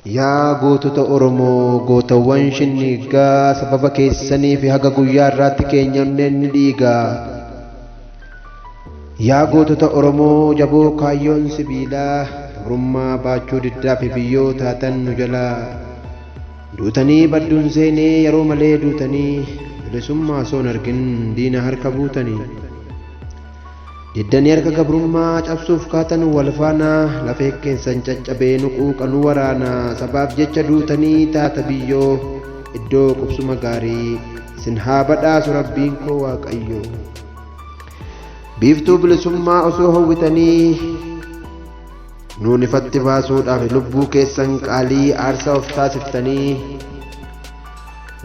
Yaa gootota Oromoo gootawwan shinnigaa sababa keessanii fi haga guyyaa irraatti keenyanneen ni dhiigaa. Yaa gootota Oromoo jaboo kaayyoon sibiilaa gabrummaa baachuu diddaa fi biyyoo taatan nu jalaa. Duutanii badduun seenee yeroo malee duutanii bilisummaa soon argin diina harka buutanii. Diddanii harka gabrummaa cabsuuf kaatan wal faanaa lafee keessan caccabee nuquuqanu waraanaa sabaaf jecha duutanii taata biyyoo iddoo qubsuma gaarii isin haa badhaasu rabbiin koo Waaqayyo. Biiftuu bilisummaa osoo hawwitanii nuun ifatti baasuudhaaf lubbuu keessan qaalii aarsaa of taasiftanii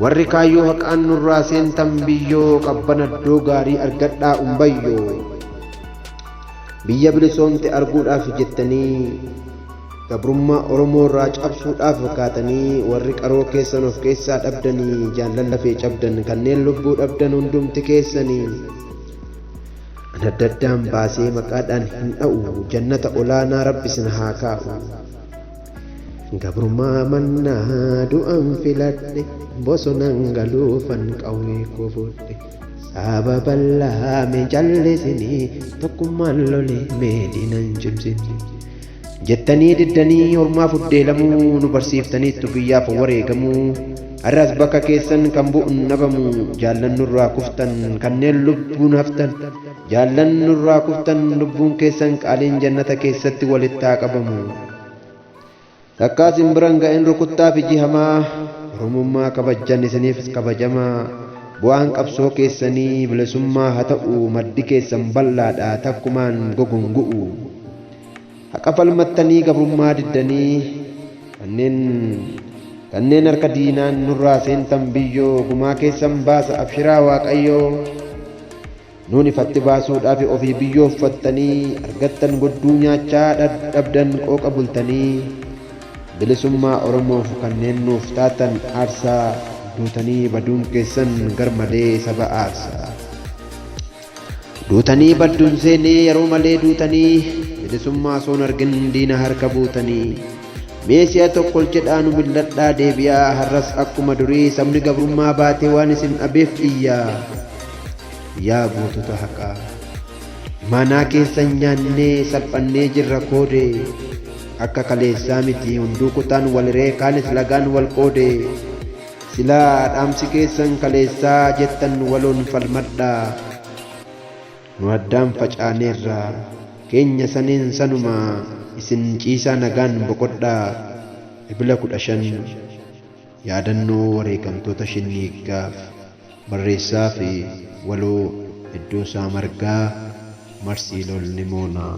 warri kaayyoo haqaan nurraa seentan biyyoo qabbanaddoo gaarii argadhaa umbayyoo. Biyya bilisoomte arguudhaaf jettanii gabrummaa Oromoo irraa cabsuudhaaf kaatanii warri qaroo keessan of keessaa dhabdanii jaallan lafee cabdan kanneen lubbuu dhabdan hundumti keessanii. An adda addaan baasee maqaadhaan hin dha'u jannata olaanaa rabbi isin haa kaa'u. Gabrummaa mannaa du'an filadhe bosonan galuufan qawwee koo fudhe. Sababallaa mee jallisini tokkummaan lolee mee diinan cimsini. Jettanii diddanii ormaa fuddeelamuu nu barsiiftaniittu biyyaaf wareegamuu. Har'as bakka keessan kan bu'un nabamu jaallan nurraa kuftan kanneen lubbuun haftan. Jaallan nurraa kuftan lubbuun keessan qaaliin jannata keessatti walitti haa qabamu. Takkaas hin biran ga'een rukuttaa fi jihamaa Oromummaa kabajjan isiniifis kabajamaa. Bu'aan qabsoo keessanii bilisummaa haa ta'u maddi keessan bal'aadha takkumaan gogungu'u. Haqa falmattanii gabrummaa diddanii kanneen harka diinaan nurraa seentan biyyoo gumaa keessan baasa abshiraa Waaqayyoo. Nuun ifatti baasuudhaaf ofii biyyoo uffattanii argattan godduu nyaachaa dhabdan qooqa bultanii bilisummaa Oromoof kanneen nuuf taatan aarsaa duutanii baduun keessan gar malee saba aarsaa. Duutanii badduun seenee yeroo malee duutanii bilisummaa soon argin diina harka buutanii. Mee si'a tokkol jedhaa nu milladhaa deebi'aa har'as akkuma durii sabni gabrummaa baatee waan isin dhabeef iyyaa. Yaa gootota haqaa manaa keessan nyaannee salphannee jirra koodee akka kaleessaa miti hunduu kutaan waliree kaanis lagaan wal qoodee. Silaa dhaamsi keessan kaleessaa jettan waloon falmadhaa. Nu addaan facaaneerraa keenya saniin sanuma isin ciisaa nagaan boqodhaa. Ebila 15 yaadannoo wareegamtoota shinnigaaf barreessaa fi waloo iddoo isaa margaa Marsiilol Nimoonaa.